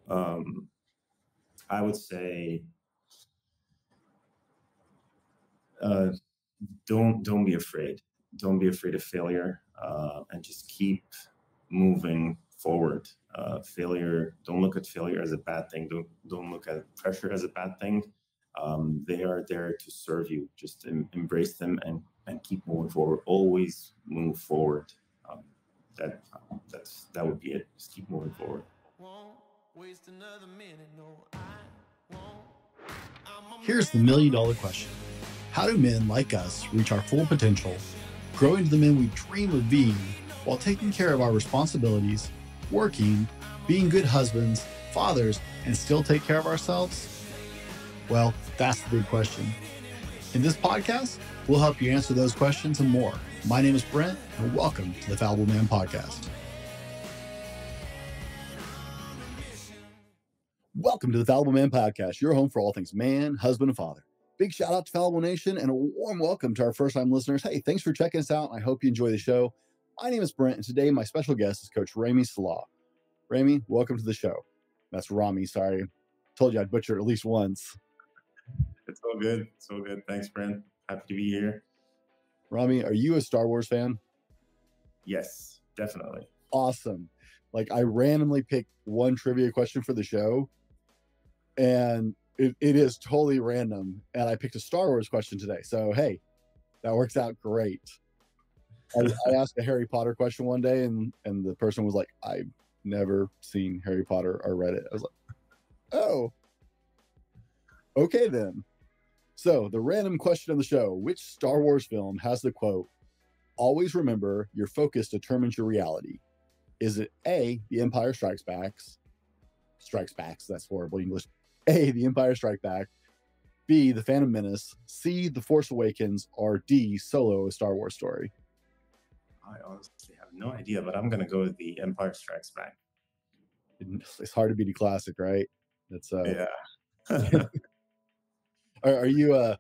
I would say, don't be afraid. Don't be afraid of failure, and just keep moving forward. Failure. Don't look at failure as a bad thing. Don't look at pressure as a bad thing. They are there to serve you. Just embrace them and keep moving forward. Always move forward. That would be it. Just keep moving forward. Here's the $1 million question. How do men like us reach our full potential, grow into the men we dream of being, while taking care of our responsibilities, working, being good husbands, fathers, and still take care of ourselves? Well, that's the big question. In this podcast, we'll help you answer those questions and more. My name is Brent, and welcome to the Fallible Man Podcast. Welcome to the Fallible Man Podcast, your home for all things man, husband, and father. Big shout out to Fallible Nation and a warm welcome to our first-time listeners. Hey, thanks for checking us out. I hope you enjoy the show. My name is Brent, and today my special guest is Coach Ramy Selah. Ramy, welcome to the show. That's Ramy, sorry. Told you I'd butcher it at least once. It's all good. It's all good. Thanks, Brent. Happy to be here. Ramy, are you a Star Wars fan? Yes, definitely. Awesome. Like, I randomly picked one trivia question for the show, and it is totally random. And I picked a Star Wars question today. So, hey, that works out great. I asked a Harry Potter question one day, and the person was like, I've never seen Harry Potter or read it. I was like, oh, okay then. So the random question of the show, which Star Wars film has the quote, "Always remember your focus determines your reality"? Is it A, The Empire Strikes Back? That's horrible English. A, The Empire Strikes Back. B, The Phantom Menace. C, The Force Awakens. Or D, Solo, A Star Wars Story? I honestly have no idea, but I'm going to go with The Empire Strikes Back. It's hard to beat a classic, right? That's yeah. Are you a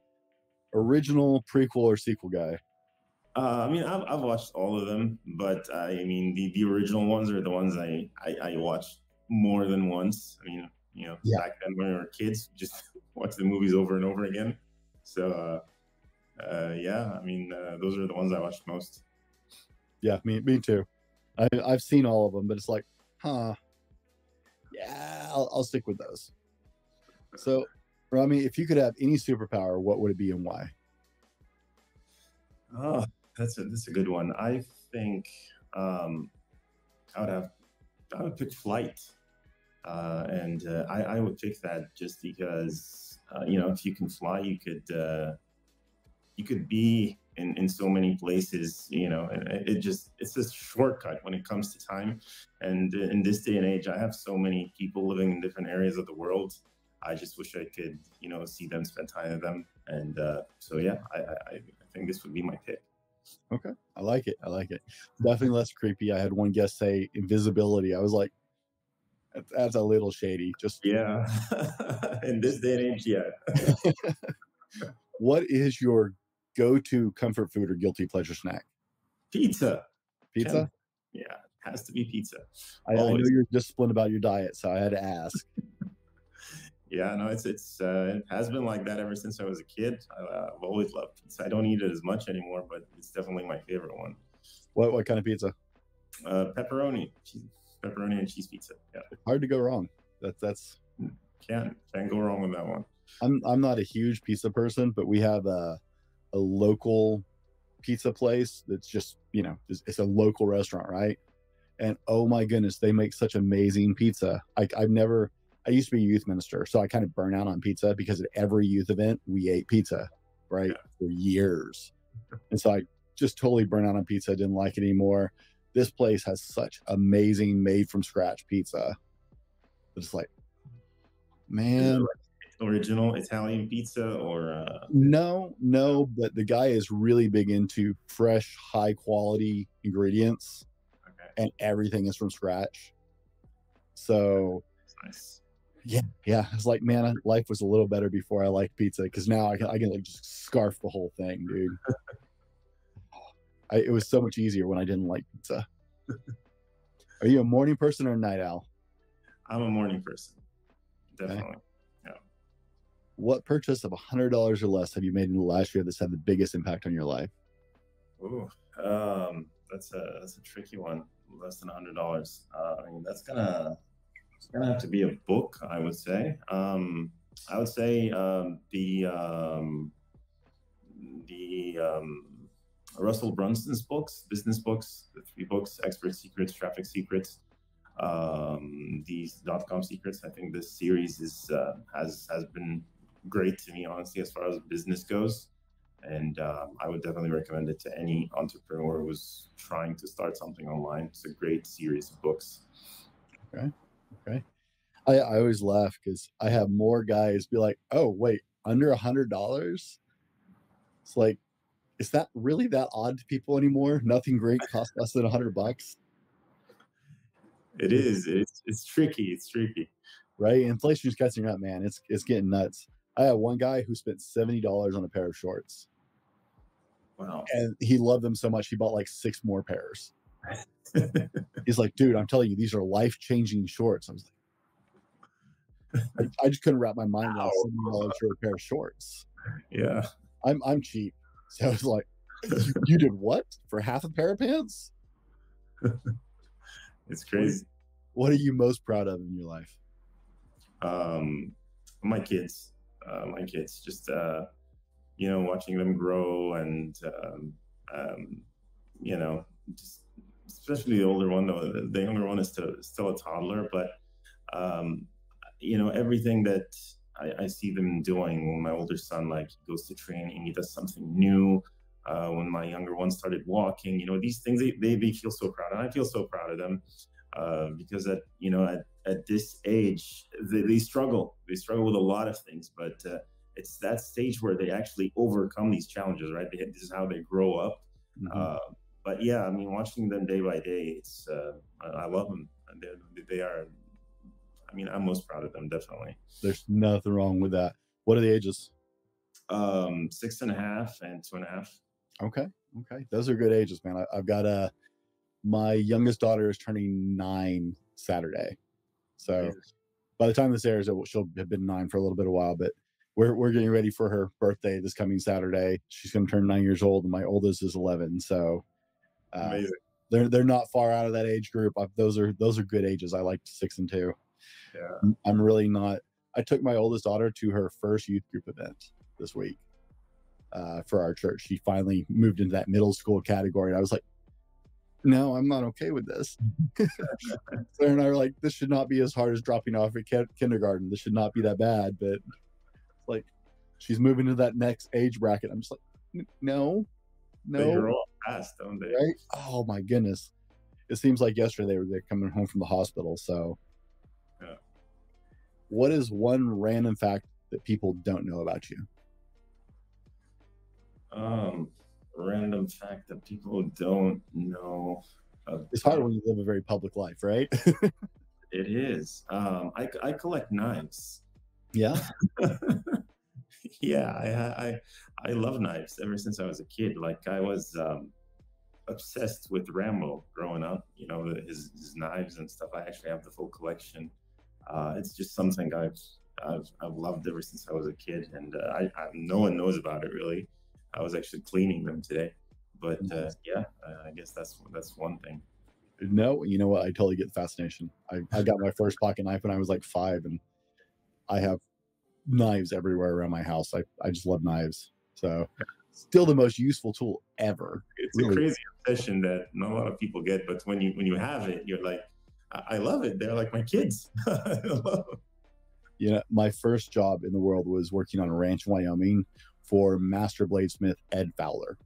original, prequel, or sequel guy? I mean, I've watched all of them, but I mean, the original ones are the ones I watched more than once. I mean, back then when we were kids, just watch the movies over and over again. So, yeah, I mean, those are the ones I watched most. Yeah, me too. I've seen all of them, but it's like, yeah, I'll stick with those. So, Ramy, if you could have any superpower, what would it be and why? Oh, that's a good one. I think I would pick flight, and I would pick that just because if you can fly, you could be in so many places, and it's a shortcut when it comes to time. And in this day and age, I have so many people living in different areas of the world. I just wish I could, see them, spend time with them. And so, yeah, I think this would be my pick. Okay. I like it. Definitely less creepy. I had one guest say invisibility. I was like, that's a little shady. Just yeah. In this day and age, yeah. What is your go-to comfort food or guilty pleasure snack? Pizza. Pizza? Yeah, it has to be pizza. I know you're disciplined about your diet, so I had to ask. Yeah, no, it has been like that ever since I was a kid. I've always loved pizza. I don't eat it as much anymore, but it's definitely my favorite one. What kind of pizza? Pepperoni and cheese pizza. Yeah, hard to go wrong. That's can't go wrong with that one. I'm not a huge pizza person, but we have a local pizza place that's just it's a local restaurant, right? And oh my goodness, they make such amazing pizza. I used to be a youth minister, so I kind of burn out on pizza because at every youth event, we ate pizza, right, for years. And so I just totally burnt out on pizza. I didn't like it anymore. This place has such amazing made-from-scratch pizza. It's like, man. Original Italian pizza or? No, but the guy is really big into fresh, high-quality ingredients, and everything is from scratch. So, nice. Yeah. It's like, man, life was a little better before I liked pizza, because now I can like just scarf the whole thing, dude. It was so much easier when I didn't like pizza. Are you a morning person or a night owl? I'm a morning person, Okay. definitely. Yeah. What purchase of $100 or less have you made in the last year that's had the biggest impact on your life? Ooh, that's a tricky one. Less than $100. I mean, it's gonna have to be a book, I would say. I would say the Russell Brunson's books, business books, the 3 books: Expert Secrets, Traffic Secrets, these .com secrets. I think this series has been great to me, honestly, as far as business goes. And I would definitely recommend it to any entrepreneur who's trying to start something online. It's a great series of books. Okay. Okay. I always laugh because I have more guys be like, oh, wait, under $100? It's like, is that really that odd to people anymore? Nothing great costs less than $100, It is. It's tricky. It's tricky. right? Inflation's catching up, man. It's getting nuts. I have one guy who spent $70 on a pair of shorts, Wow. and he loved them so much he bought like 6 more pairs. He's like, dude, I'm telling you, these are life-changing shorts. I was like, I just couldn't wrap my mind around $70 for a pair of shorts. Yeah. I'm cheap, so I was like, you did what for half a pair of pants? It's crazy. What are you most proud of in your life? My kids, just watching them grow, and just especially the older one. Though the younger one is still a toddler, but everything that I see them doing. When my older son, like, he goes to training, he does something new. When my younger one started walking, these things, they feel so proud, and I feel so proud of them. Because at this age, they struggle with a lot of things, but it's that stage where they actually overcome these challenges, right? This is how they grow up. But yeah, I mean, watching them day by day, I love them. They are, I mean, I'm most proud of them, definitely. There's nothing wrong with that. What are the ages? 6.5 and 2.5. Okay. Those are good ages, man. I've got my youngest daughter is turning 9 Saturday. So by the time this airs, she'll have been 9 for a little bit of while, but we're getting ready for her birthday this coming Saturday. She's going to turn 9 years old, and my oldest is 11. So they're not far out of that age group. Those are good ages. I like 6 and 2. Yeah. I'm really not. I took my oldest daughter to her first youth group event this week for our church. She finally moved into that middle school category, and I was like, no, I'm not okay with this. Sarah and I were like, this should not be as hard as dropping off at kindergarten. This should not be that bad. But like, she's moving to that next age bracket. I'm just like, no. They grow up fast, don't they? Right? Oh my goodness. It seems like yesterday they're coming home from the hospital. So yeah. What is one random fact that people don't know about you? Random fact that people don't know about. It's hard when you live a very public life, right? It is. I collect knives. Yeah. Yeah, I love knives ever since I was a kid. Like, I was obsessed with Rambo growing up. His knives and stuff. I actually have the full collection. It's just something I've loved ever since I was a kid, and no one knows about it really. I was actually cleaning them today, but I guess that's one thing. No, you know what? I totally get the fascination. I got my first pocket knife when I was like 5, and I have knives everywhere around my house. I just love knives. So still the most useful tool ever. It's really a crazy obsession that not a lot of people get, but when you have it, you're like, I love it. They're like my kids. I love them. My first job in the world was working on a ranch in Wyoming for master bladesmith Ed Fowler.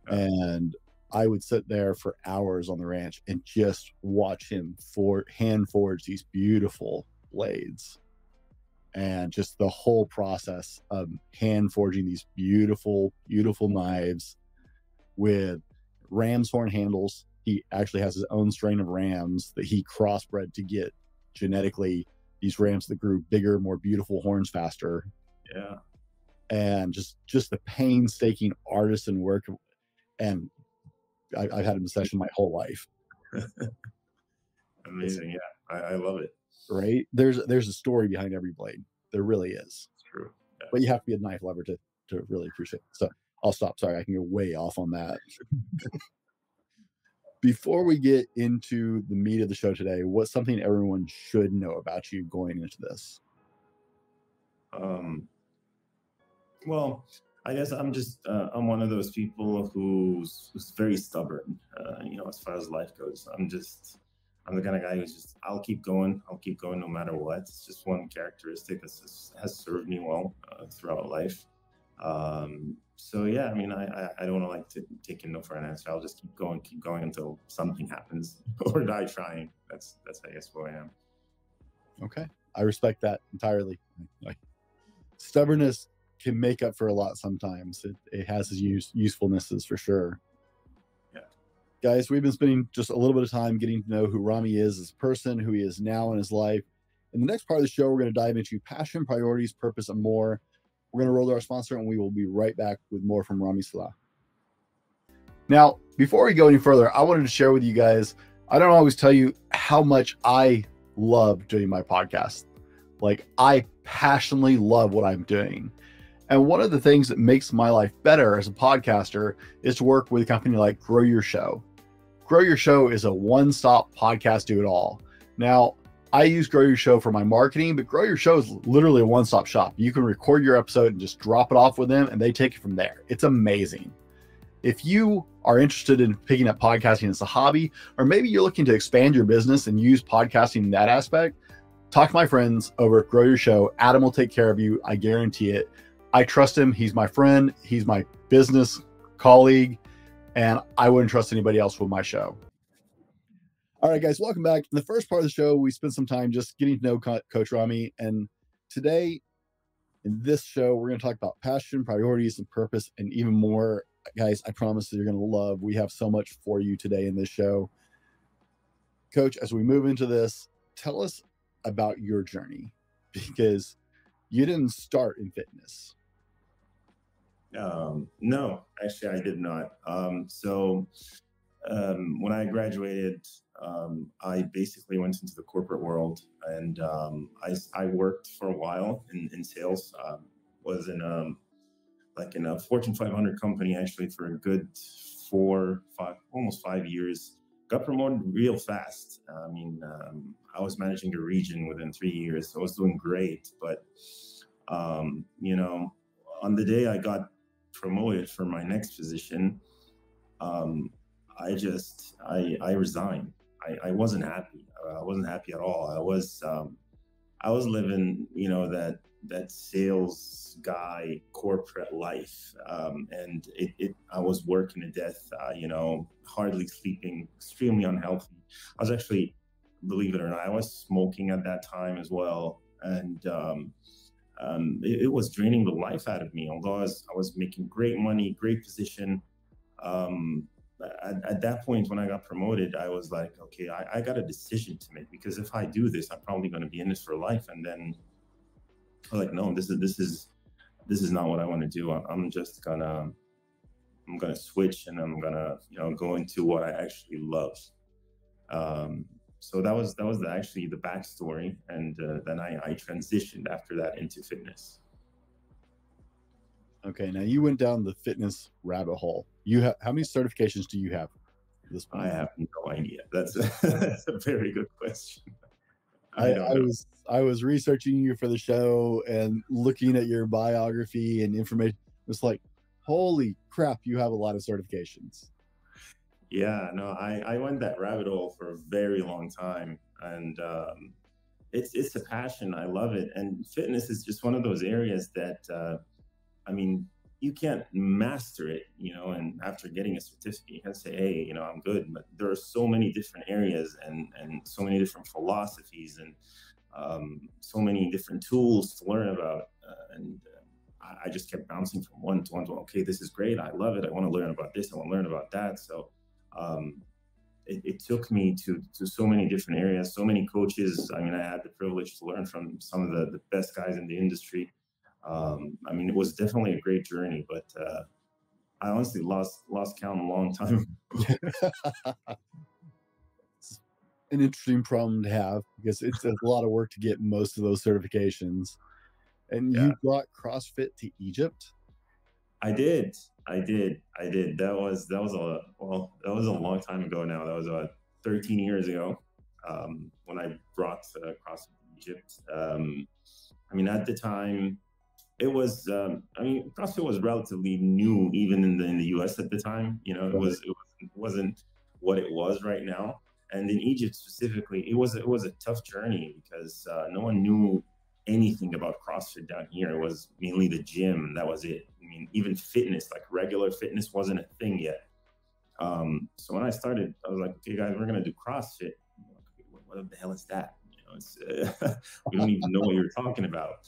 And I would sit there for hours on the ranch and just watch him hand forge these beautiful blades. And just the whole process of hand forging these beautiful, beautiful knives with ram's horn handles. He actually has his own strain of rams that he crossbred to get genetically these rams that grew bigger, more beautiful horns faster. Yeah. And just the painstaking artisan work. And I've had him in session my whole life. Amazing. Yeah. I love it. Right? There's a story behind every blade. There really is. It's true. Yeah. But you have to be a knife lover to really appreciate it. So I'll stop. Sorry, I can go way off on that. Before we get into the meat of the show today, what's something everyone should know about you going into this? Well, I guess I'm just I'm one of those people who's very stubborn. As far as life goes, I'm the kind of guy who's just I'll keep going no matter what. It's just one characteristic that has served me well throughout life. So yeah, I mean, I don't like to take no for an answer. I'll just keep going until something happens or die trying. That's I guess who I am. Okay, I respect that entirely. Like, stubbornness can make up for a lot sometimes. It has its usefulnesses for sure. Yeah. Guys, we've been spending just a little bit of time getting to know who Ramy is as a person, who he is now in his life. In the next part of the show, we're going to dive into passion, priorities, purpose, and more. We're going to roll to our sponsor, and we will be right back with more from Ramy Selah. Now, before we go any further, I wanted to share with you guys, I don't always tell you how much I love doing my podcast. Like, I passionately love what I'm doing. And one of the things that makes my life better as a podcaster is to work with a company like Grow Your Show. Grow Your Show is a one-stop podcast do-it-all. Now, I use Grow Your Show for my marketing, but Grow Your Show is literally a one-stop shop. You can record your episode and just drop it off with them, and they take it from there. It's amazing. If you are interested in picking up podcasting as a hobby, or maybe you're looking to expand your business and use podcasting in that aspect, talk to my friends over at Grow Your Show. Adam will take care of you. I guarantee it. I trust him. He's my friend. He's my business colleague, and I wouldn't trust anybody else with my show. All right, guys, welcome back. In the first part of the show, we spent some time just getting to know Coach Ramy. And today, in this show, we're going to talk about passion, priorities, and purpose, and even more. Guys, I promise that you're going to love. We have so much for you today in this show. Coach, as we move into this, tell us about your journey, because you didn't start in fitness. No, actually, I did not. When I graduated, I basically went into the corporate world, and I worked for a while in sales. Was in a Fortune 500 company actually for a good 5 years. Got promoted real fast. I was managing a region within 3 years, so I was doing great. But on the day I got promoted for my next position, I resigned. I wasn't happy. I wasn't happy at all. I was living, that sales guy corporate life, and I was working to death. Hardly sleeping, extremely unhealthy. I was actually, believe it or not, I was smoking at that time as well, and it was draining the life out of me. Although I was making great money, great position. At that point, when I got promoted, I was like, okay, I got a decision to make, because if I do this, I'm probably going to be in this for life. And then I was like, no, this is not what I want to do. I'm gonna switch, and I'm gonna go into what I actually love. So that was actually the backstory, and then I transitioned after that into fitness. Okay, now you went down the fitness rabbit hole. How many certifications do you have at this point? I have no idea. That's a very good question. I was researching you for the show and looking at your biography and information. It's like, holy crap, you have a lot of certifications. Yeah, no, I went that rabbit hole for a very long time, and it's a passion. I love it, and fitness is just one of those areas that you can't master it, and after getting a certificate, you can say, hey, I'm good. But there are so many different areas and so many different philosophies and so many different tools to learn about. I just kept bouncing from one to one. Okay, this is great. I love it. I want to learn about this. I want to learn about that. So it took me to so many different areas, so many coaches. I had the privilege to learn from some of the best guys in the industry. It was definitely a great journey, but I honestly lost count a long time. an interesting problem to have because it's a lot of work to get most of those certifications. And Yeah, you brought CrossFit to Egypt? I did. I did. That was a long time ago now. That was about 13 years ago, when I brought CrossFit to Egypt. I mean, at the time, it was. I mean, CrossFit was relatively new, even in the U.S. at the time. You know, Right. it wasn't what it was right now. And in Egypt specifically, it was a tough journey because no one knew anything about CrossFit down here. It was mainly the gym, and that was it. I mean, even fitness, like regular fitness, wasn't a thing yet. So when I started, I was like, okay, guys, we're gonna do CrossFit. Like, what the hell is that? You know, it's we don't even know what you're talking about.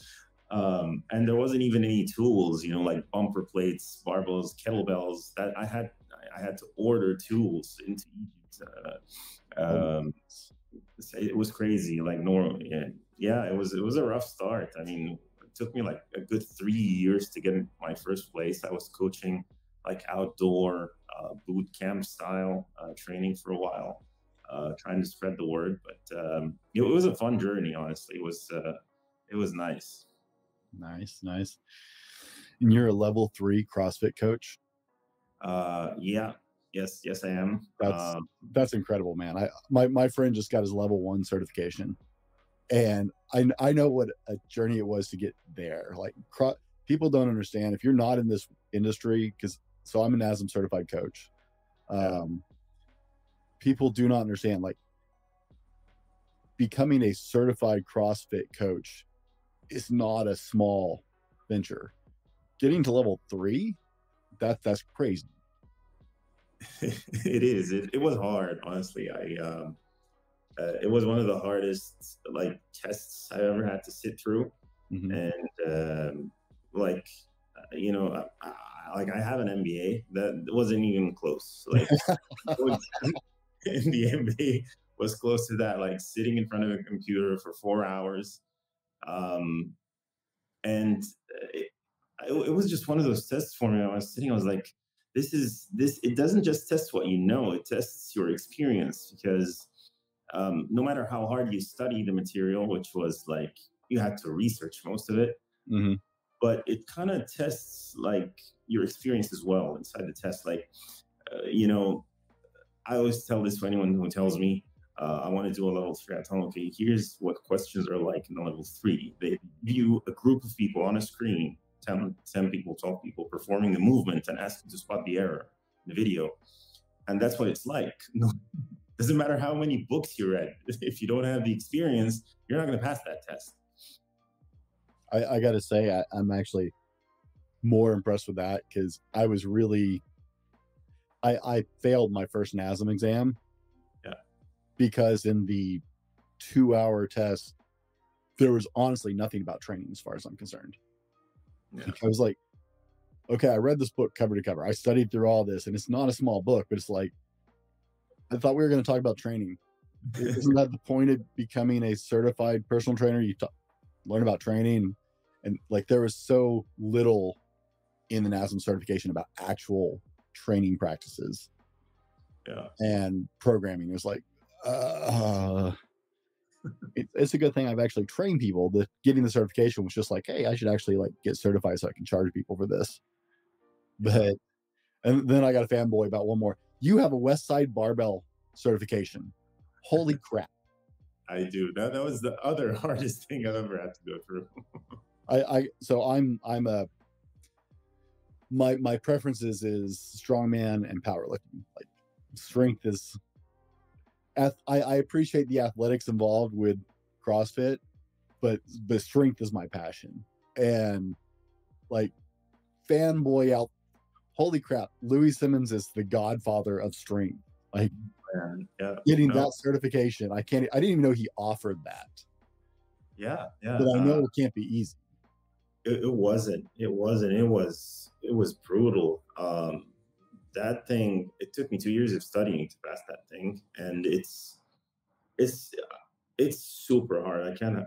And there wasn't even any tools, you know, like bumper plates, barbells, kettlebells. That I had to order tools into Egypt. Oh, It was crazy. Like normal, yeah, it was a rough start. I mean, it took me like a good 3 years to get in my first place. I was coaching like outdoor boot camp style training for a while, trying to spread the word. But it was a fun journey. Honestly, it was nice. nice, nice. And you're a level 3 CrossFit coach? Yeah, yes, I am. That's incredible, man. My friend just got his level 1 certification, and I know what a journey it was to get there. Like people don't understand if you're not in this industry, because so I'm an ASM certified coach. Yeah, Um, People do not understand, like, becoming a certified CrossFit coach is not a small venture. Getting to level 3, that's crazy. it is. It was hard, honestly. It was one of the hardest like tests I ever had to sit through, Mhm. and like you know, like I have an MBA that wasn't even close. Like in the MBA was close to that, like sitting in front of a computer for 4 hours, um, and it, it was just one of those tests for me. I was sitting, I was like, this. It doesn't just test what you know; it tests your experience because no matter how hard you study the material, which was like you had to research most of it, Mhm. but it kind of tests like your experience as well inside the test. Like, you know, I always tell this to anyone who tells me I want to do a level 3. I tell them, okay, here's what questions are like in the level 3. They view a group of people on a screen, 10 people, 12 people performing the movement and ask you to spot the error in the video. And that's what it's like. No, doesn't matter how many books you read. If you don't have the experience, you're not going to pass that test. I gotta say, I'm actually more impressed with that because I was really I failed my first NASM exam Yeah. because in the 2-hour test, there was honestly nothing about training as far as I'm concerned. Yeah. I was like, okay, I read this book cover to cover. I studied through all this, and it's not a small book, but it's like, I thought we were going to talk about training. Isn't that the point of becoming a certified personal trainer? You learn about training, and like there was so little in the NASM certification about actual training practices Yeah. and programming. It was like, it's a good thing I've actually trained people. That getting the certification was just like, hey, I should actually like get certified so I can charge people for this. Yeah. But and then I got a fanboy about one more. You have a West Side Barbell certification. Holy crap! I do. That was the other hardest thing I've ever had to go through. So I'm a my preferences is strongman and powerlifting. Like strength is I appreciate the athletics involved with CrossFit, but the strength is my passion. And like fanboy out, holy crap, Louis Simmons is the godfather of strength. Like And yeah, getting no, that certification, I didn't even know he offered that. yeah, yeah. But I know it can't be easy. It wasn't. It wasn't. It was brutal. That thing. It took me 2 years of studying to pass that thing, and it's it's super hard. I can't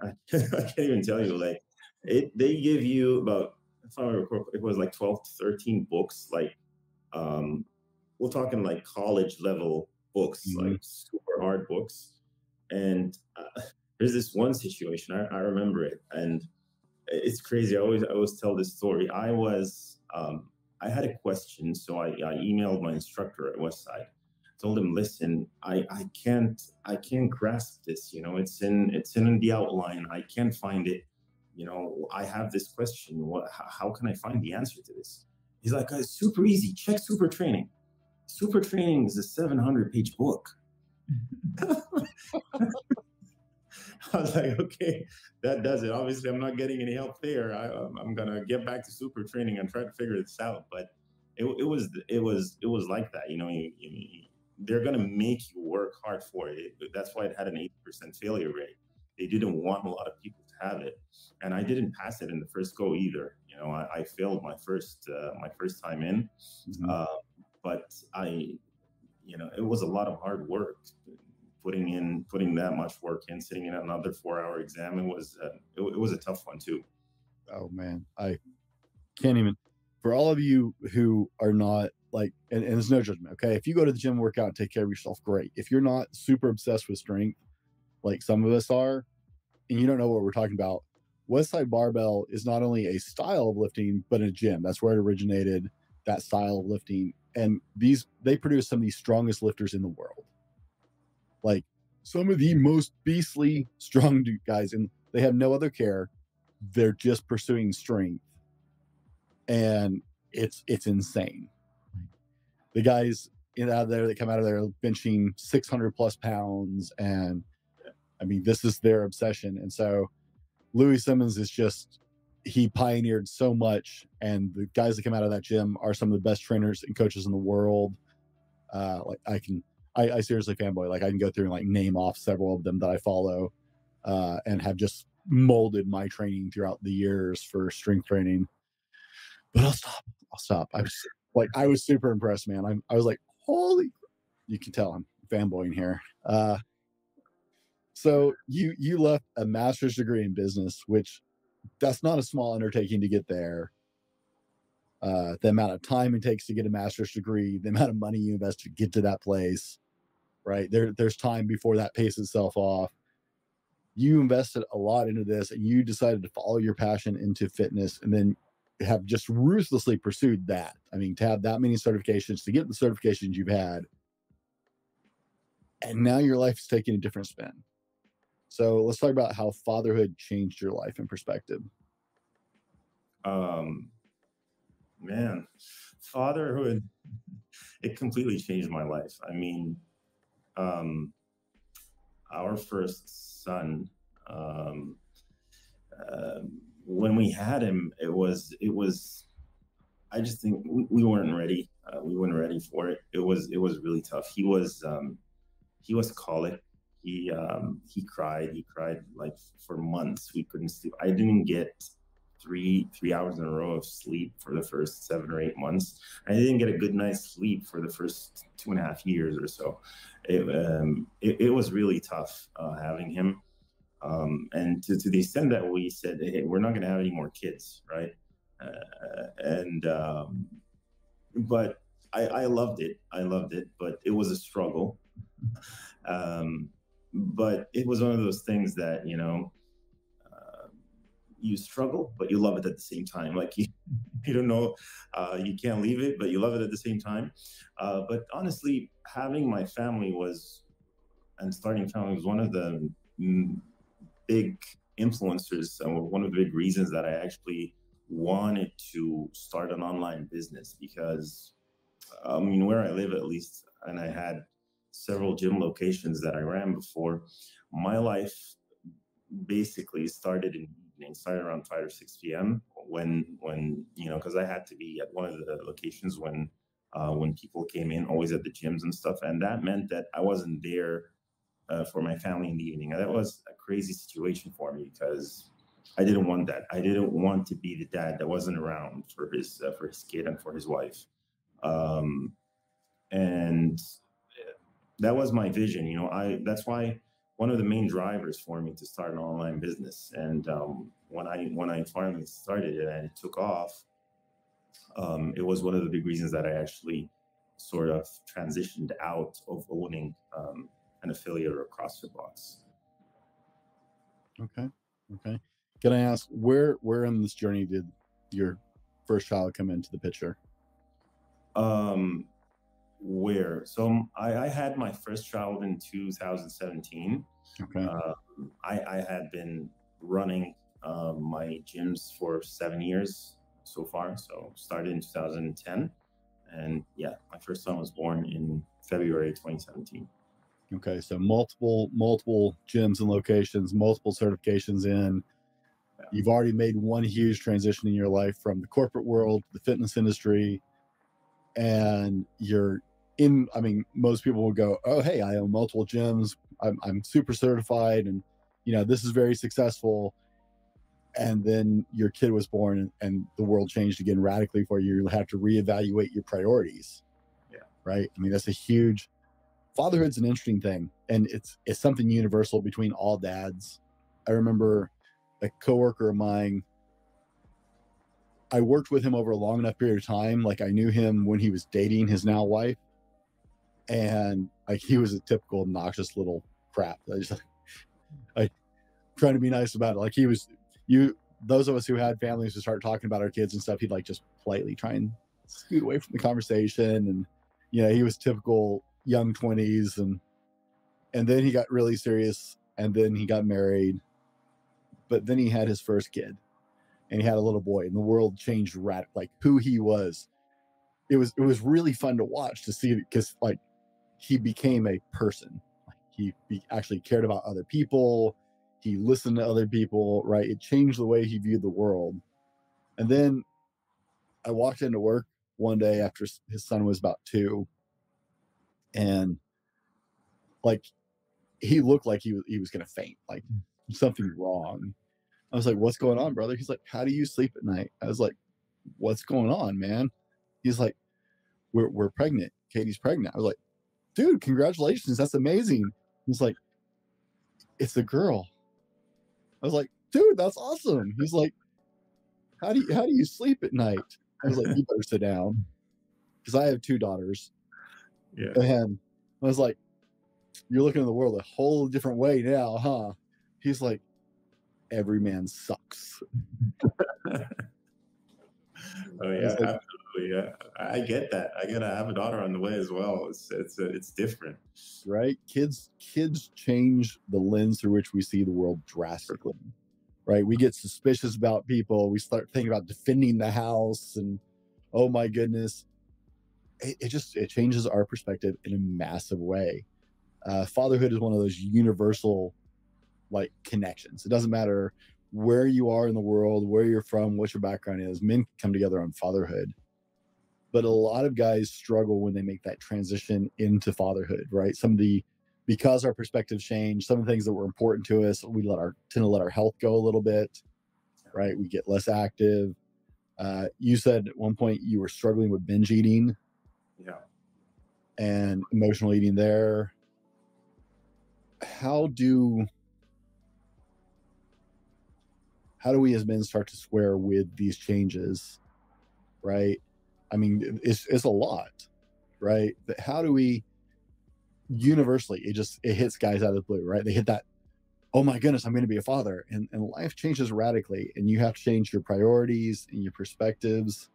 even tell you. Like it, they give you about, if I recall, it was like 12 to 13 books. Like um, we're talking like college level books, Mhm. like super hard books. And there's this one situation, I remember it, and it's crazy. I always tell this story. I had a question, so I emailed my instructor at Westside. Told him, listen, I can't grasp this. It's in the outline. I can't find it. I have this question. How can I find the answer to this? He's like, it's super easy. Check Super Training. Super Training is a 700-page book. I was like, okay, that does it. Obviously, I'm not getting any help there. I'm gonna get back to Super Training and try to figure this out. But it was like that. They're gonna make you work hard for it. That's why it had an 80% failure rate. They didn't want a lot of people to have it, and I didn't pass it in the first go either. I failed my first time in, Mhm. but it was a lot of hard work. Putting that much work in, sitting in another 4-hour exam. It was a tough one too. Oh man, I can't even. For all of you who are not like, and there's no judgment. Okay, if you go to the gym, work out, and take care of yourself, great. If you're not super obsessed with strength, like some of us are, and you don't know what we're talking about, Westside Barbell is not only a style of lifting, but a gym. That's where it originated. That style of lifting, and they produce some of the strongest lifters in the world. Like some of the most beastly strong guys, and they have no other care. They're just pursuing strength, and it's insane. The guys out of there that come out of there benching 600 plus pounds, and I mean, this is their obsession. And so Louis Simmons is just, he pioneered so much, and the guys that come out of that gym are some of the best trainers and coaches in the world. Like I seriously fanboy. Like I can go through and like name off several of them that I follow, and have just molded my training throughout the years for strength training. But I'll stop. I was super impressed, man. I was like, holy, you can tell I'm fanboying here. So you left a master's degree in business, which that's not a small undertaking to get there. The amount of time it takes to get a master's degree, the amount of money you invest to get to that place, right? There's time before that pays itself off. You invested a lot into this, and you decided to follow your passion into fitness, and then have just ruthlessly pursued that. I mean, to have that many certifications, to get the certifications you've had, and now your life is taking a different spin. So let's talk about how fatherhood changed your life in perspective. Um, Man, fatherhood, it completely changed my life. I mean, um, our first son, um, uh, when we had him, it was. I just think we weren't ready. We weren't ready for it. It was really tough. He was colic. He cried. He cried like for months. We couldn't sleep. I didn't get three hours in a row of sleep for the first 7 or 8 months. I didn't get a good night's sleep for the first 2.5 years or so. It was really tough having him. And to the extent that we said, hey, we're not going to have any more kids, right? And But I loved it. I loved it, but it was a struggle. But it was one of those things that you struggle, but you love it at the same time. Like you don't know, you can't leave it, but you love it at the same time. But honestly, having my family and starting a family was one of the big influencers, and one of the big reasons that I actually wanted to start an online business. Because I mean, where I live at least, and I had several gym locations that I ran before, my life basically started in the evening, started around 5 or 6 p.m. when because I had to be at one of the locations when people came in, always at the gyms and stuff, and that meant that I wasn't there for my family in the evening. And that was a crazy situation for me, because I didn't want that. I didn't want to be the dad that wasn't around for his kid and for his wife. Um, and that was my vision. That's why one of the main drivers for me to start an online business. And when I finally started it and it took off, it was one of the big reasons that I actually sort of transitioned out of owning an affiliate or a CrossFit box. Okay. Okay. Can I ask where in this journey did your first child come into the picture? Where? So I had my first child in 2017. Okay. I had been running my gyms for 7 years so far. So started in 2010, and yeah, my first son was born in February 2017. Okay. So multiple gyms and locations, multiple certifications in. Yeah. You've already made one huge transition in your life from the corporate world to the fitness industry, and you're in. I mean, most people will go, "Oh, hey, I own multiple gyms. I'm super certified, and this is very successful." And then your kid was born, and the world changed again radically for you. You have to reevaluate your priorities. Yeah. Right. I mean, that's a huge. Fatherhood's an interesting thing, and it's something universal between all dads. I remember a coworker of mine. I worked with him over a long enough period of time. Like, I knew him when he was dating his now wife, and like, he was a typical obnoxious little crap. I trying to be nice about it. Like, he was those of us who had families who started talking about our kids and stuff, he'd like just politely try and scoot away from the conversation. And he was typical young 20s, and then he got really serious, and then he got married, but then he had his first kid, and he had a little boy, and the world changed like who he was. It was really fun to watch, to see, because like, he became a person. Like, he actually cared about other people. He listened to other people, right? It changed the way he viewed the world. And then I walked into work one day after his son was about 2, and like, he looked like he was going to faint, like something wrong. I was like, "What's going on, brother?" He's like, "How do you sleep at night?" I was like, "What's going on, man?" He's like, we're pregnant. Katie's pregnant. I was like, "Dude, congratulations. That's amazing." He's like, "It's a girl." I was like, "Dude, that's awesome." He's like, how do you sleep at night?" I was like, "You better sit down," because I have 2 daughters. Yeah. And I was like, "You're looking at the world a whole different way now, huh?" He's like, "Every man sucks." Oh yeah, like, absolutely. Yeah, I get that. I have a daughter on the way as well. It's different. right? Kids change the lens through which we see the world drastically. Right? We get suspicious about people. We start thinking about defending the house, and oh my goodness, it changes our perspective in a massive way. Fatherhood is one of those universal like connections. It doesn't matter where you are in the world, where you're from, what your background is. Men come together on fatherhood, but a lot of guys struggle when they make that transition into fatherhood. Right? Because our perspectives change, some of the things that were important to us, we tend to let our health go a little bit. Right? We get less active. You said at one point you were struggling with binge eating. Yeah. And emotional eating there. How do we as men start to square with these changes? Right? I mean, it's a lot, right? But how do we universally, it hits guys out of the blue, right? They hit that, "Oh my goodness, I'm going to be a father," and life changes radically, and you have to change your priorities and your perspectives.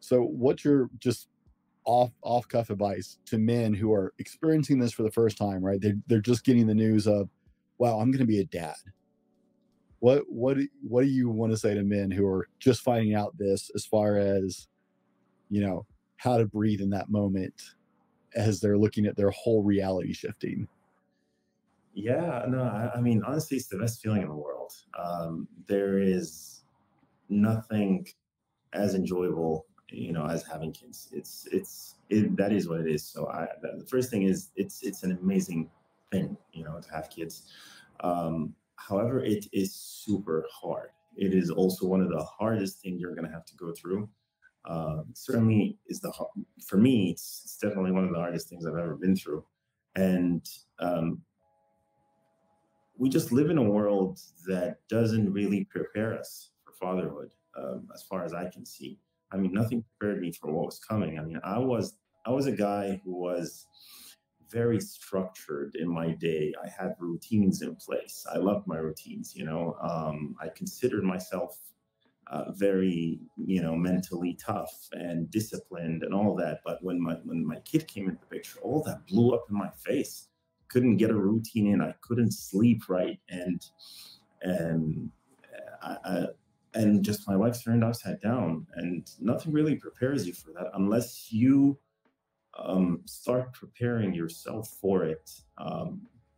So what's your just off cuff advice to men who are experiencing this for the first time, right? They're just getting the news of, "Wow, I'm going to be a dad." What do you want to say to men who are just finding out this, as far as, how to breathe in that moment as they're looking at their whole reality shifting? Yeah, no, I mean, honestly, it's the best feeling in the world. There is nothing as enjoyable, as having kids. That is what it is. So the first thing is, it's an amazing thing, to have kids. However, it is super hard. It is also one of the hardest things you're going to have to go through. Certainly is for me, it's definitely one of the hardest things I've ever been through. And we just live in a world that doesn't really prepare us for fatherhood, as far as I can see. Nothing prepared me for what was coming. I was a guy who was very structured in my day. I had routines in place. I loved my routines, you know. I considered myself very, you know, mentally tough and disciplined and all that. But when my kid came into the picture, all that blew up in my face. Couldn't get a routine in. I couldn't sleep right, and and just my life turned upside down. And nothing really prepares you for that unless you start preparing yourself for it,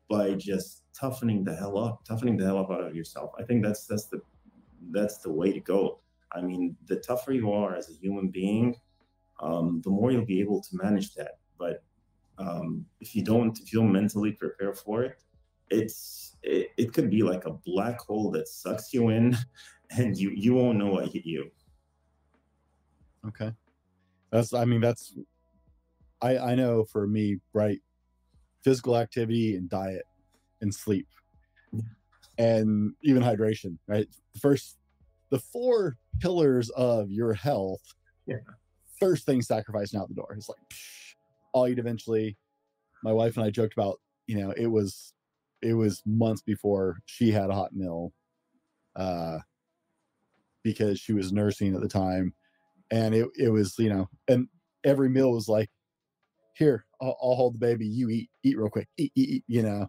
by just toughening the hell up out of yourself. I think that's the way to go. I mean, the tougher you are as a human being, the more you'll be able to manage that. But if you don't mentally prepare for it, it could be like a black hole that sucks you in, and you won't know what hit you. Okay. I know for me, right? Physical activity and diet and sleep and even hydration, right? The 4 pillars of your health. Yeah. First thing sacrificing out the door. It's like, I'll eat eventually. My wife and I joked about, you know, it was months before she had a hot meal, because she was nursing at the time. And it was, you know, and every meal was like, here, I'll hold the baby. You eat real quick. Eat, you know.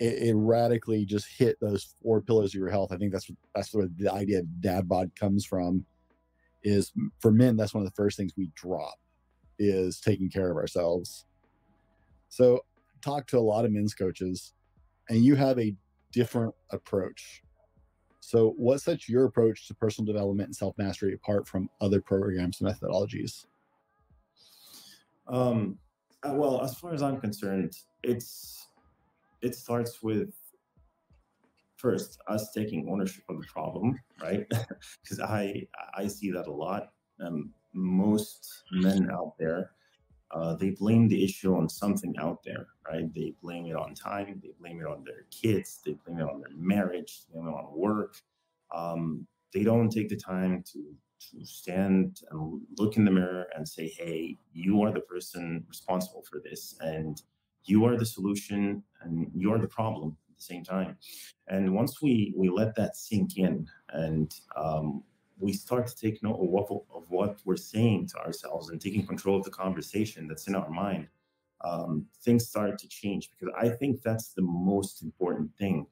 It radically just hit those 4 pillars of your health. I think that's where the idea of dad bod comes from. Is for men, that's one of the first things we drop, is taking care of ourselves. So talk to a lot of men's coaches, and you have a different approach. So what sets your approach to personal development and self-mastery apart from other programs and methodologies? Well, as far as I'm concerned, it starts with first us taking ownership of the problem, right? Because I see that a lot. Most men out there, they blame the issue on something out there, right? They blame it on time, they blame it on their kids, they blame it on their marriage, they blame it on work. They don't take the time to stand and look in the mirror and say, hey, you are the person responsible for this, and you are the solution, and you are the problem at the same time. And once we let that sink in, and we start to take note of what we're saying to ourselves and taking control of the conversation that's in our mind, things start to change, because I think that's the most important thing.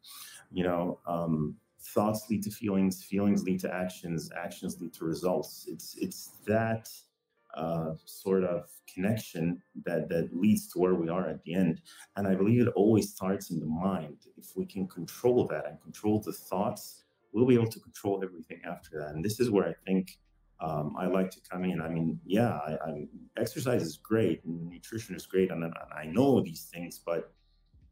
You know, thoughts lead to feelings, feelings lead to actions, actions lead to results. It's that sort of connection that leads to where we are at the end. And I believe it always starts in the mind. If we can control that and control the thoughts, we'll be able to control everything after that. And this is where I think I like to come in. I mean, yeah, exercise is great, and nutrition is great, and I know these things, but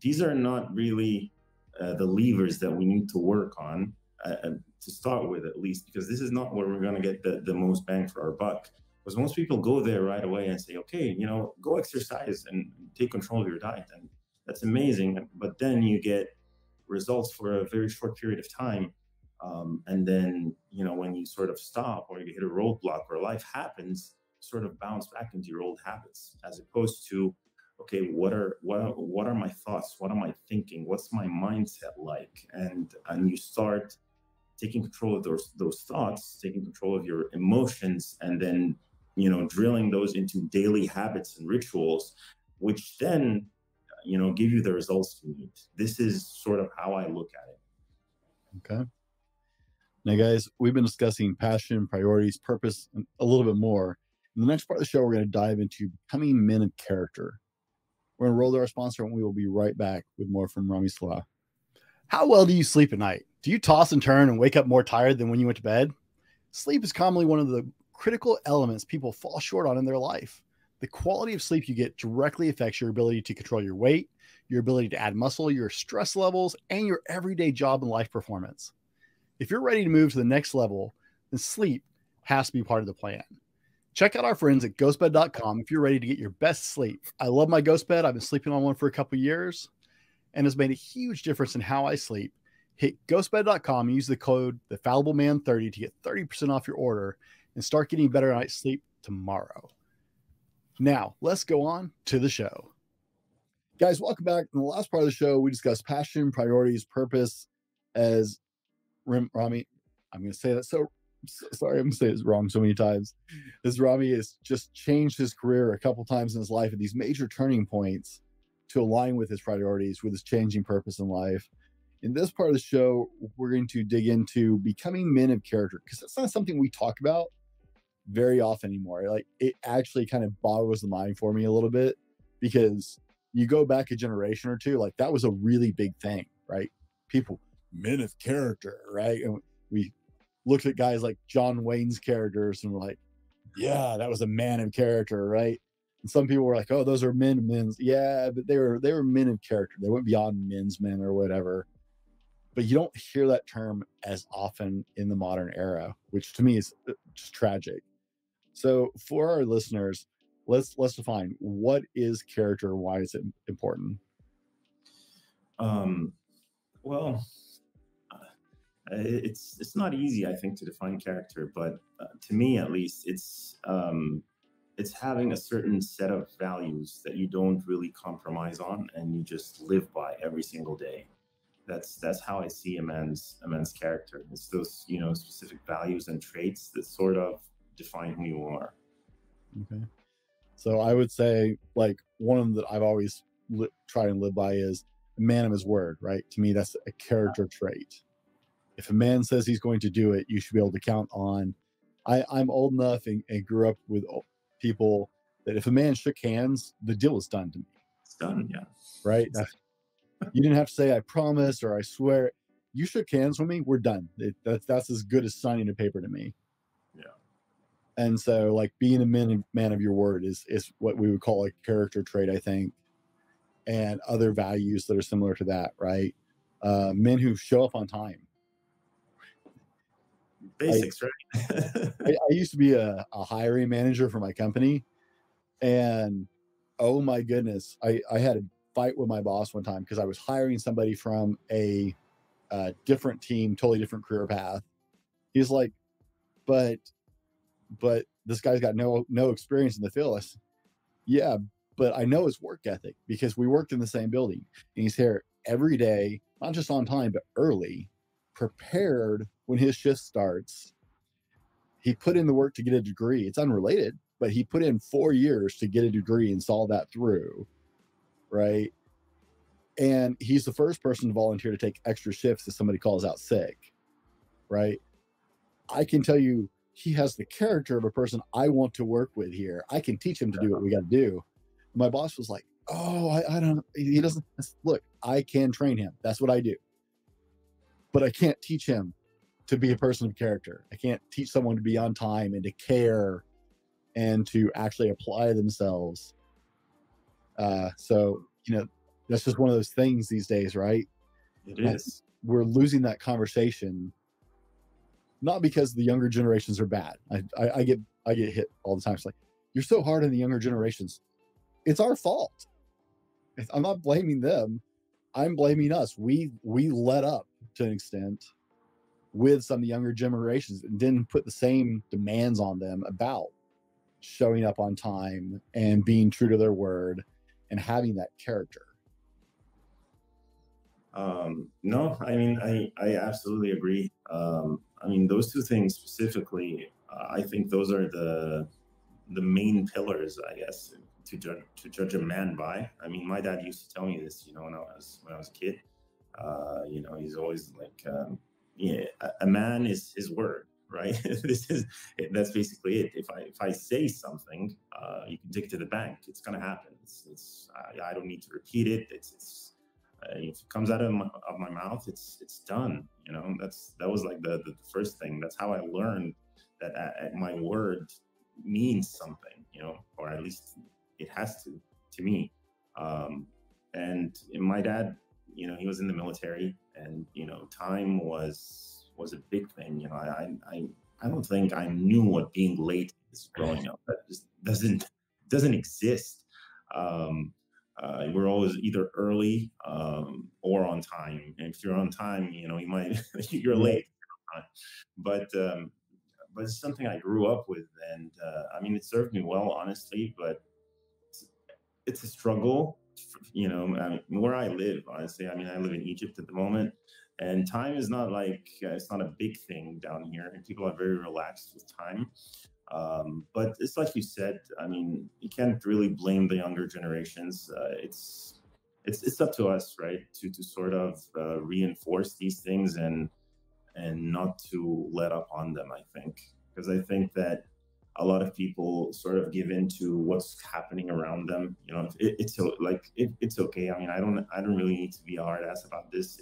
these are not really the levers that we need to work on to start with, at least, because this is not where we're going to get the most bang for our buck. Because most people go there right away and say, okay, you know, go exercise and take control of your diet. And that's amazing. But then you get results for a very short period of time. And then, you know, when you sort of stop or you hit a roadblock or life happens, you sort of bounce back into your old habits, as opposed to, okay, what are my thoughts? What am I thinking? What's my mindset like? And you start taking control of those thoughts, taking control of your emotions, and then, you know, drilling those into daily habits and rituals, which then, you know, give you the results you need. This is sort of how I look at it. Okay. Now, guys, we've been discussing passion, priorities, purpose, and a little bit more. In the next part of the show, we're going to dive into becoming men of character. We're going to roll to our sponsor, and we will be right back with more from Ramy Selah. How well do you sleep at night? Do you toss and turn and wake up more tired than when you went to bed? Sleep is commonly one of the critical elements people fall short on in their life. The quality of sleep you get directly affects your ability to control your weight, your ability to add muscle, your stress levels, and your everyday job and life performance. If you're ready to move to the next level, then sleep has to be part of the plan. Check out our friends at ghostbed.com if you're ready to get your best sleep. I love my ghost bed. I've been sleeping on one for a couple of years, and it's made a huge difference in how I sleep. Hit ghostbed.com and use the code TheFallibleMan30 to get 30% off your order and start getting better night's sleep tomorrow. Now, let's go on to the show. Guys, welcome back. In the last part of the show, we discussed passion, priorities, purpose. As Ramy, I'm going to say that sorry, I'm going to say this wrong so many times. As Ramy has just changed his career a couple times in his life at these major turning points to align with his priorities, with his changing purpose in life. In this part of the show, we're going to dig into becoming men of character, because that's not something we talk about very often anymore. Like, it actually kind of boggles the mind for me a little bit, because you go back a generation or two, like that was a really big thing, right? People, men of character, right? And we looked at guys like John Wayne's characters and we're like, yeah, that was a man of character, right? And some people were like, oh, those are men's. Yeah, but they were men of character. They went beyond men's men or whatever. But you don't hear that term as often in the modern era, which to me is just tragic. So for our listeners, let's define what is character, why is it important? Well, it's not easy, I think, to define character, but to me, at least, it's having a certain set of values that you don't really compromise on, and you just live by every single day. That's how I see a man's character. It's those specific values and traits that sort of define who you are. Okay. So I would say, like, one of them that I've always tried and live by is a man of his word, right? To me, that's a character trait. If a man says he's going to do it, you should be able to count on. I'm old enough and grew up with people that if a man shook hands, the deal was done to me. It's done, yeah. Right? You didn't have to say, I promise, or I swear. You shook hands with me, we're done. That's as good as signing a paper to me. Yeah. And so, like, being a man of your word is what we would call a character trait, I think, and other values that are similar to that, right? Men who show up on time. Basics, right? I used to be a hiring manager for my company, and oh my goodness, I had a fight with my boss one time because I was hiring somebody from a different team, totally different career path. He's like, but this guy's got no experience in the field. I said, yeah, but I know his work ethic because we worked in the same building, and he's here every day, not just on time, but early, prepared when his shift starts. He put in the work to get a degree. It's unrelated, but he put in 4 years to get a degree and saw that through, right? And he's the first person to volunteer to take extra shifts if somebody calls out sick, right? I can tell you, he has the character of a person I want to work with here. I can teach him to do what we got to do. My boss was like, oh, I don't, he doesn't, look, I can train him. That's what I do. But I can't teach him to be a person of character. I can't teach someone to be on time and to care and to actually apply themselves. So, that's just one of those things these days, right? It is. We're losing that conversation, not because the younger generations are bad. I get hit all the time. It's like, you're so hard on the younger generations. It's our fault. I'm not blaming them. I'm blaming us. We let up to an extent with some of the younger generations and didn't put the same demands on them about showing up on time and being true to their word and having that character. No, I mean, I absolutely agree. I mean, those two things specifically, I think those are the main pillars, I guess, to judge a man by. I mean, my dad used to tell me this, when I was a kid. He's always like, yeah, a man is his word, right? That's basically it. If I say something, you can take it to the bank. It's gonna happen. I don't need to repeat it. If it comes out of my mouth, it's done. That was like the first thing. That's how I learned that my word means something, or at least it has to me. And my dad, he was in the military, and time was a big thing. I don't think I knew what being late is growing up. That just doesn't exist. We're always either early or on time. And if you're on time, you're late. But it's something I grew up with, and I mean, it served me well, honestly. But it's a struggle, you know. I mean, where I live, honestly, I mean, I live in Egypt at the moment, and time is not like it's not a big thing down here, and people are very relaxed with time. But it's like you said. I mean, you can't really blame the younger generations. It's up to us, right, to sort of reinforce these things and not to let up on them. I think, because I think that a lot of people sort of give in to what's happening around them. You know, it's okay. I mean, I don't really need to be a hard ass about this.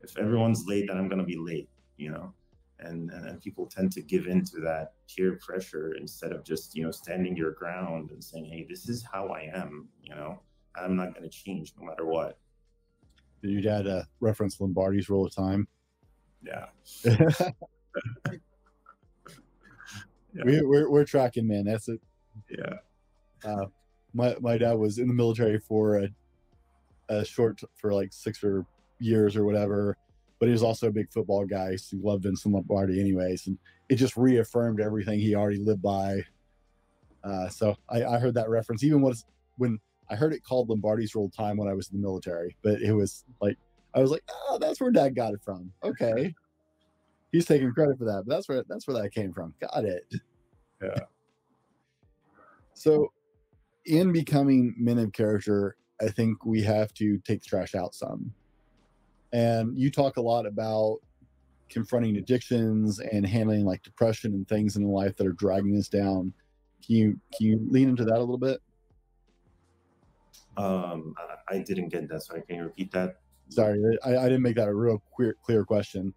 If everyone's late, then I'm gonna be late. You know, and people tend to give in to that peer pressure instead of just, you know, standing your ground and saying, hey, this is how I am. You know, I'm not gonna change no matter what. Did your dad reference Lombardi's rule of time? Yeah. Yeah. We're tracking, man. That's it. Yeah. My dad was in the military for a short, for like 6 years or whatever, but he was also a big football guy. So he loved Vincent Lombardi anyways, and it just reaffirmed everything he already lived by. So I heard that reference even when I heard it called Lombardi's rule of time when I was in the military, but it was like, I was like, oh, that's where Dad got it from. Okay. He's taking credit for that, but that's where that came from. Got it. Yeah. So in becoming men of character, I think we have to take the trash out some. And you talk a lot about confronting addictions and handling like depression and things in life that are dragging us down. Can you lean into that a little bit? I didn't get that. Sorry, can you repeat that? Sorry, I didn't make that a real clear question.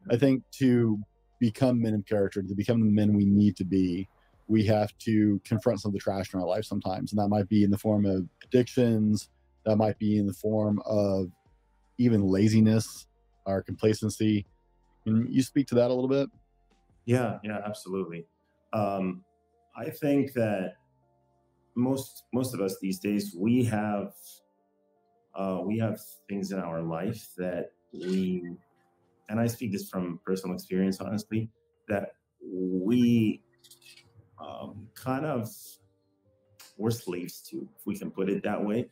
I think to become men of character, to become the men we need to be, we have to confront some of the trash in our life sometimes. And that might be in the form of addictions. That might be in the form of even laziness or complacency. Can you speak to that a little bit? Yeah, absolutely. I think that most of us these days, we have things in our life that and I speak this from personal experience, honestly, that we kind of we're slaves to, if we can put it that way.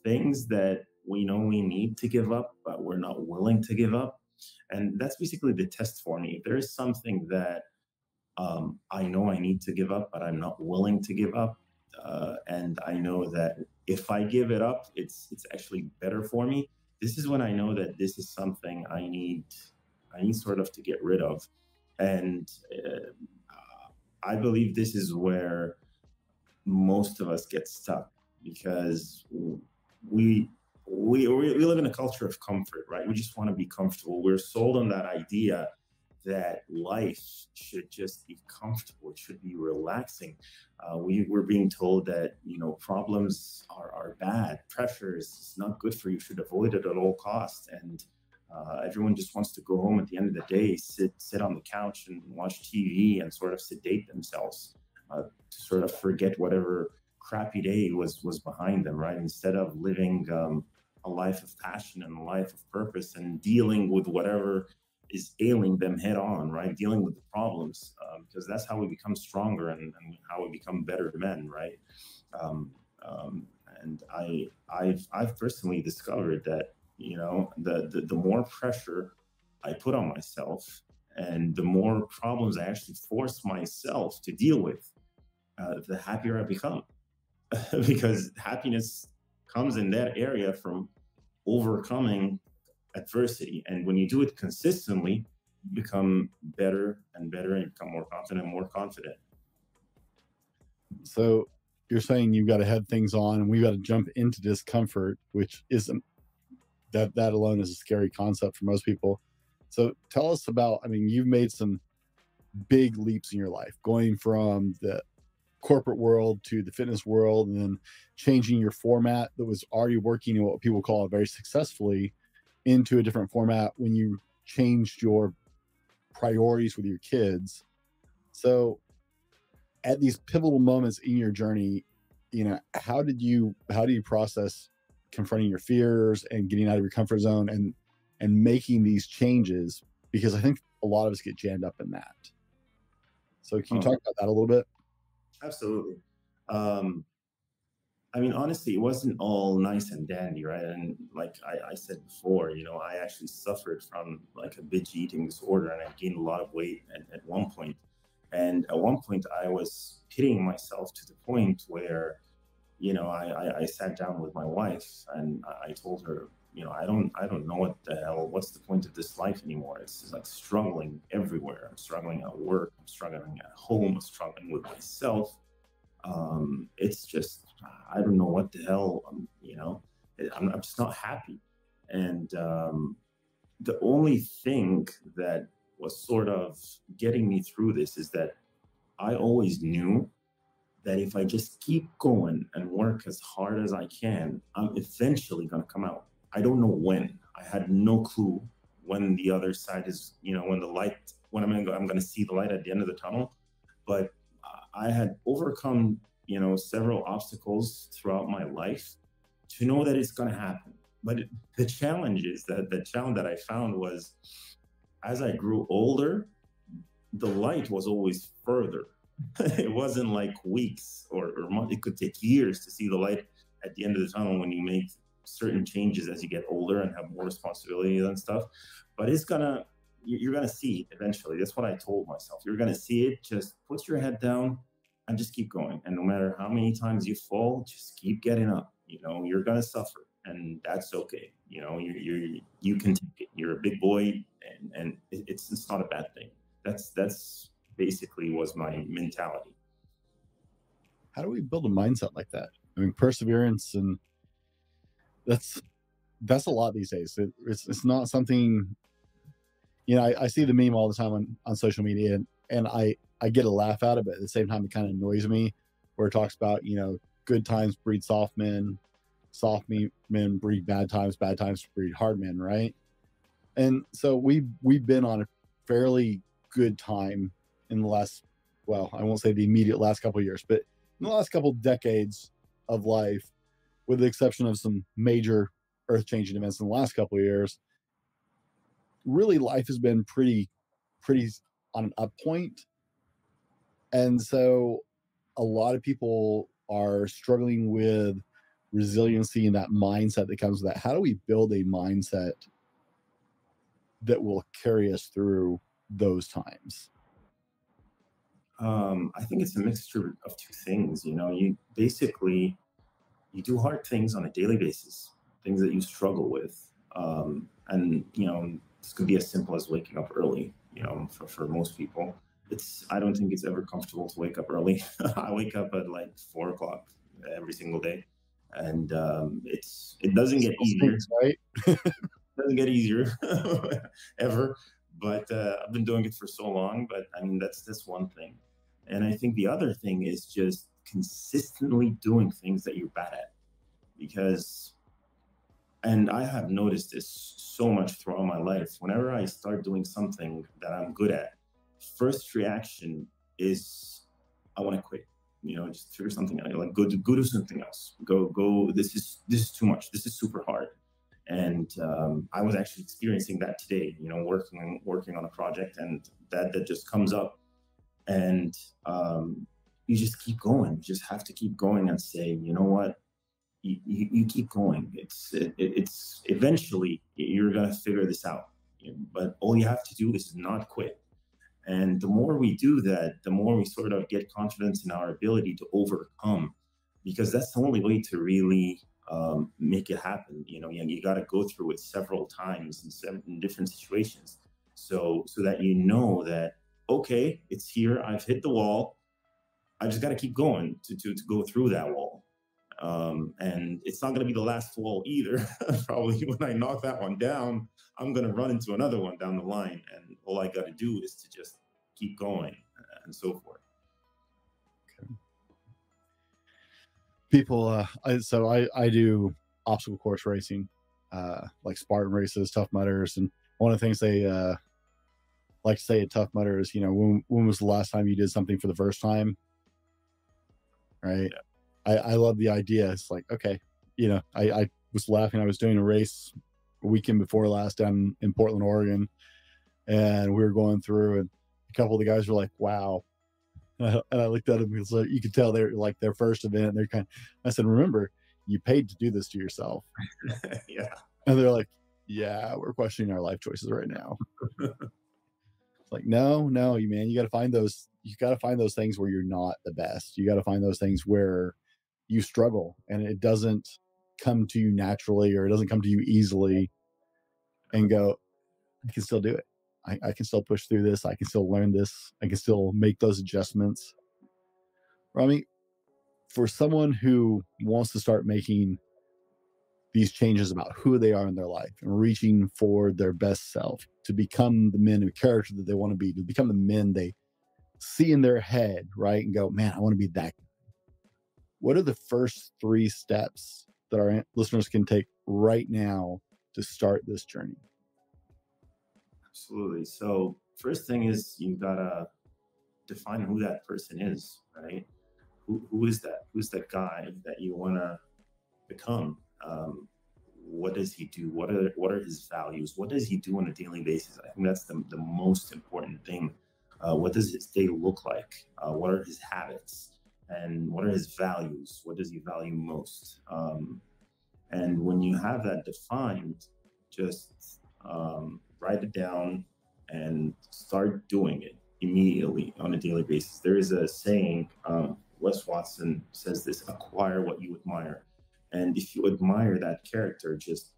Things that we know we need to give up, but we're not willing to give up. And that's basically the test for me. If there is something that I know I need to give up, but I'm not willing to give up, and I know that if I give it up, it's actually better for me. This is when I know that this is something I need sort of to get rid of, and I believe this is where most of us get stuck, because we live in a culture of comfort, right? We just want to be comfortable. We're sold on that idea that life should just be comfortable. It should be relaxing. We're being told that, you know, problems are bad. Pressure is not good for you. You should avoid it at all costs. And everyone just wants to go home at the end of the day, sit on the couch and watch TV and sort of sedate themselves, to sort of forget whatever crappy day was behind them, right? Instead of living a life of passion and a life of purpose and dealing with whatever is ailing them head on, right? Dealing with the problems, because that's how we become stronger and how we become better men, right? And I've personally discovered that, you know, the more pressure I put on myself and the more problems I actually force myself to deal with, the happier I become. Because happiness comes in that area from overcoming adversity. And when you do it consistently, you become better and better and become more confident and more confident. So you're saying you've got to head things on and we've got to jump into discomfort, which isn't, that alone is a scary concept for most people. So tell us about, I mean, you've made some big leaps in your life, going from the corporate world to the fitness world, and then changing your format that was already working in what people call very successfully into a different format when you changed your priorities with your kids. So at these pivotal moments in your journey, you know, how do you process confronting your fears and getting out of your comfort zone and making these changes? Because I think a lot of us get jammed up in that. So can you talk about that a little bit? Absolutely. I mean, honestly, it wasn't all nice and dandy, right? And like I said before, I actually suffered from like a binge eating disorder, and I gained a lot of weight at one point. And at one point, I was pitting myself to the point where, I sat down with my wife and I told her, I don't know what's the point of this life anymore. It's just like struggling everywhere. I'm struggling at work. I'm struggling at home. I'm struggling with myself. It's just, I don't know what the hell, I'm just not happy. And the only thing that was sort of getting me through this is that I always knew that if I just keep going and work as hard as I can, I'm eventually going to come out. I don't know when. I had no clue when the other side is, when the light, when I'm going to see the light at the end of the tunnel. But I had overcome, several obstacles throughout my life to know that it's going to happen. But the challenge is that the challenge that I found was, as I grew older, the light was always further. It wasn't like weeks or months. It could take years to see the light at the end of the tunnel when you make certain changes as you get older and have more responsibilities and stuff. But you're gonna see it eventually. That's what I told myself. You're gonna see it. Just put your head down and just keep going. And no matter how many times you fall, just keep getting up. You're gonna suffer, and that's okay. You can take it. You're a big boy, and it's not a bad thing. That's basically was my mentality. How do we build a mindset like that? I mean, perseverance, and that's a lot these days. It's not something, I see the meme all the time on social media, and I get a laugh out of it. At the same time, it kind of annoys me, where it talks about, good times breed soft men breed bad times breed hard men, right? And so we've been on a fairly good time in the last, well, I won't say the immediate last couple of years, but in the last couple of decades of life, with the exception of some major earth-changing events in the last couple of years, really life has been pretty on an up point. And so a lot of people are struggling with resiliency and that mindset that comes with that. How do we build a mindset that will carry us through those times? I think it's a mixture of two things. You basically, you do hard things on a daily basis, things that you struggle with. And, this could be as simple as waking up early, for most people. I don't think it's ever comfortable to wake up early. I wake up at like 4 o'clock every single day. And it doesn't get easier, right? It doesn't get easier ever. But I've been doing it for so long. But I mean, that's one thing. And I think the other thing is just consistently doing things that you're bad at. And I have noticed this so much throughout my life. Whenever I start doing something that I'm good at, first reaction is, I want to quit. Just figure something out. Like go do something else. Go. This is too much. This is super hard. And I was actually experiencing that today. Working on a project, and that just comes up. And you just keep going. You just have to keep going and say, you know what? You keep going. It's eventually you're gonna figure this out. But all you have to do is not quit. And the more we do that, the more we sort of get confidence in our ability to overcome, because that's the only way to really make it happen. You got to go through it several times in different situations, so that that, okay, it's here. I've hit the wall. I just got to keep going to go through that wall. And it's not going to be the last wall either. Probably when I knock that one down, I'm going to run into another one down the line. And all I got to do is to just keep going and so forth. Okay. People, I do obstacle course racing, like Spartan races, Tough Mudders. And one of the things they like to say at Tough Mudder is, when was the last time you did something for the first time? Right. Yeah. I love the idea. It's like, okay, I was laughing. I was doing a race a weekend before last down in Portland, Oregon, and we were going through, and a couple of the guys were like, wow, And I looked at them because you could tell they're like their first event. They're I said, remember, you paid to do this to yourself. Yeah. And they're like, yeah, we're questioning our life choices right now. It's like, no, you man, you got to find those things where you're not the best. You got to find those things where you struggle and it doesn't come to you naturally, or it doesn't come to you easily, and go, I can still do it. I can still push through this. I can still learn this. I can still make those adjustments. Ramy, for someone who wants to start making these changes about who they are in their life and reaching for their best self, to become the men and character that they want to be, to become the men they see in their head, right? And go, man, I want to be that. What are the first 3 steps that our listeners can take right now to start this journey? Absolutely. So first thing is you gotta define who that person is, right? Who is that? Who's that guy that you wanna become? What does he do? What are his values? What does he do on a daily basis? I think that's the most important thing. What does his day look like? What are his habits? And what are his values? What does he value most? And when you have that defined, just write it down and start doing it immediately on a daily basis. There is a saying, Wes Watson says this: acquire what you admire. And if you admire that character, just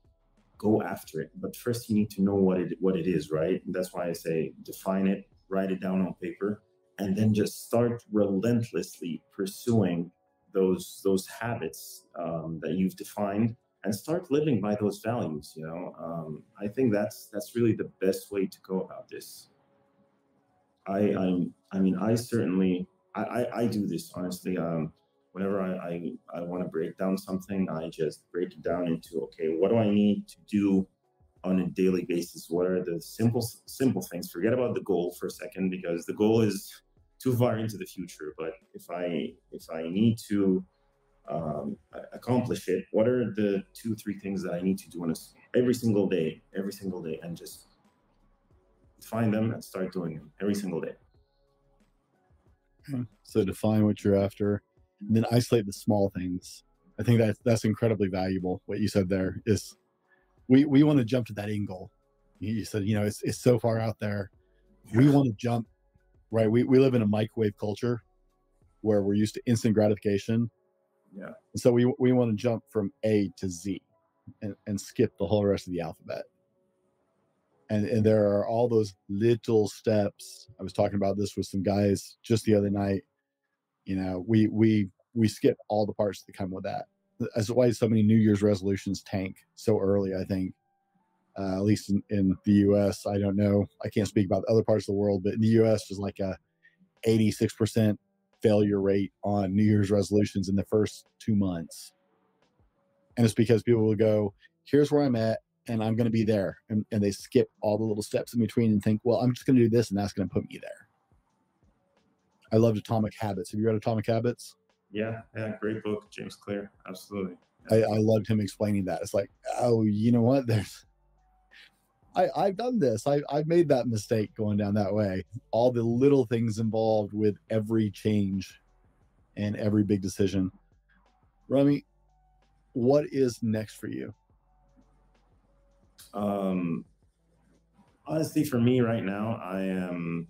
go after it. But first you need to know what it is, right? And that's why I say define it, write it down on paper, and then just start relentlessly pursuing those habits that you've defined, and start living by those values. I think that's really the best way to go about this. I mean, I certainly I do this honestly. Whenever I want to break down something, I just break it down into, okay, what do I need to do on a daily basis? What are the simple things? Forget about the goal for a second, because the goal is too far into the future. But if I need to accomplish it, what are the 2-3 things that I need to do on every single day, and just find them and start doing them every single day. So define what you're after, and then isolate the small things. I think that's incredibly valuable. What you said there is, we want to jump to that end goal. You said, it's so far out there. We want to jump, right? We live in a microwave culture where we're used to instant gratification. Yeah. And so we want to jump from A to Z and skip the whole rest of the alphabet. And there are all those little steps. I was talking about this with some guys just the other night. We skip all the parts that come with that. That's why so many New Year's resolutions tank so early, I think. At least in the US. I don't know. I can't speak about other parts of the world, but in the US, there's like a 86% failure rate on New Year's resolutions in the first 2 months. And it's because people will go, here's where I'm at, and I'm going to be there. And they skip all the little steps in between and think, well, I'm just going to do this, and that's going to put me there. I loved Atomic Habits. Have you read Atomic Habits? Yeah, great book, James Clear. Absolutely. Yeah. I loved him explaining that. It's like, oh, you know what? I've done this. I've made that mistake going down that way. All the little things involved with every change and every big decision. Ramy, what is next for you? Honestly, for me right now, I am.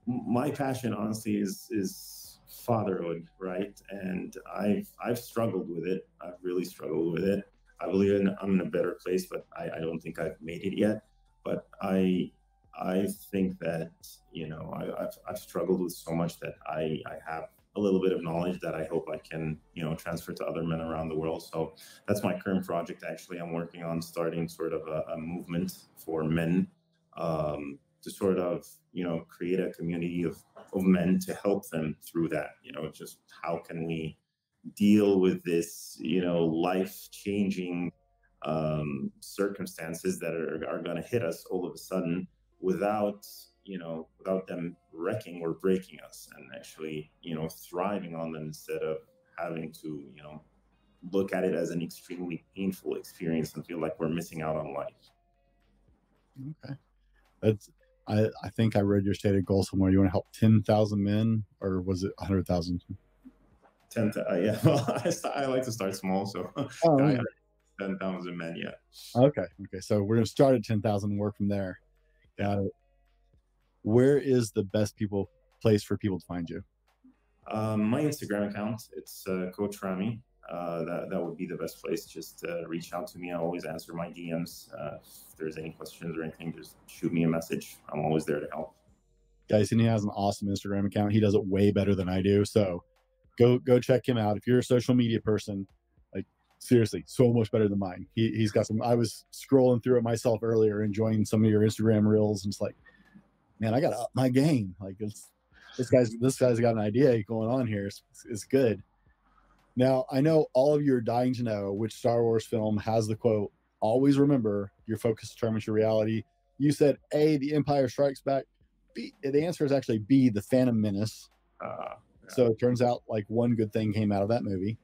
My passion, honestly, is fatherhood, right? And I've struggled with it. I've really struggled with it. I believe I'm in a better place, but I don't think I've made it yet. But I think that I've struggled with so much that I have a little bit of knowledge that I hope I can transfer to other men around the world. So that's my current project. Actually, I'm working on starting sort of a movement for men, to sort of create a community of men to help them through that. Just how can we deal with this life-changing circumstances that are going to hit us all of a sudden without them wrecking or breaking us, and actually thriving on them instead of having to look at it as an extremely painful experience and feel like we're missing out on life. Okay, I think I read your stated goal somewhere. You want to help 10,000 men, or was it 100,000? 10, yeah. Well, I like to start small, so Oh, I yeah. 10,000 men, yeah. Okay. So we're going to start at 10,000 and work from there. Got it. Where is the best place for people to find you? My Instagram account, it's Coach Ramy. That would be the best place. Just reach out to me. I always answer my DMs. If there's any questions or anything, just shoot me a message. I'm always there to help. Guys, and he has an awesome Instagram account. He does it way better than I do. So go check him out. If you're a social media person, like seriously, so much better than mine. He's got some. I was scrolling through it myself earlier, enjoying some of your Instagram reels, and it's like, man, I got to up my game. Like this guy's got an idea going on here. It's good. Now, I know all of you are dying to know which Star Wars film has the quote, "Always remember, your focus determines your reality." You said A, The Empire Strikes Back. B, the answer is actually B, The Phantom Menace. Yeah. So it turns out like one good thing came out of that movie.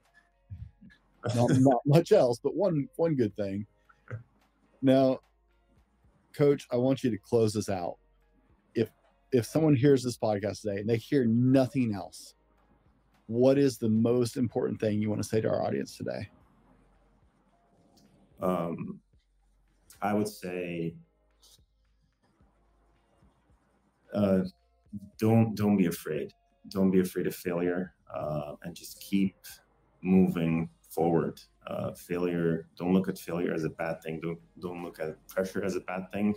Not much else, but one good thing. Now, Coach, I want you to close this out. If someone hears this podcast today and they hear nothing else, what is the most important thing you want to say to our audience today? I would say, don't be afraid. Don't be afraid of failure, and just keep moving forward. Failure, don't look at failure as a bad thing. Don't look at pressure as a bad thing.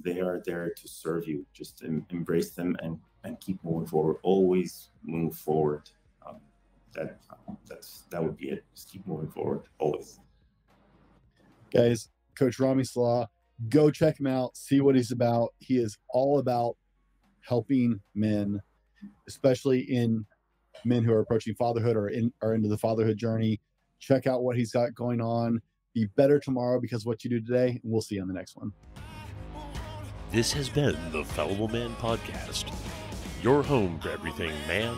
They are there to serve you. Just embrace them and keep moving forward. Always move forward. That would be it. Just keep moving forward, always. Guys, Coach Ramy Selah, go check him out. See what he's about. He is all about helping men, especially in men who are approaching fatherhood or into the fatherhood journey. Check out what he's got going on. Be better tomorrow because of what you do today. And we'll see you on the next one. This has been the Fallible Man Podcast, your home for everything man,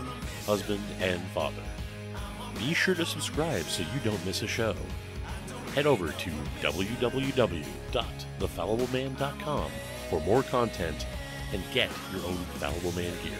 husband, and father. Be sure to subscribe so you don't miss a show. Head over to www.thefallibleman.com for more content and get your own Fallible Man gear.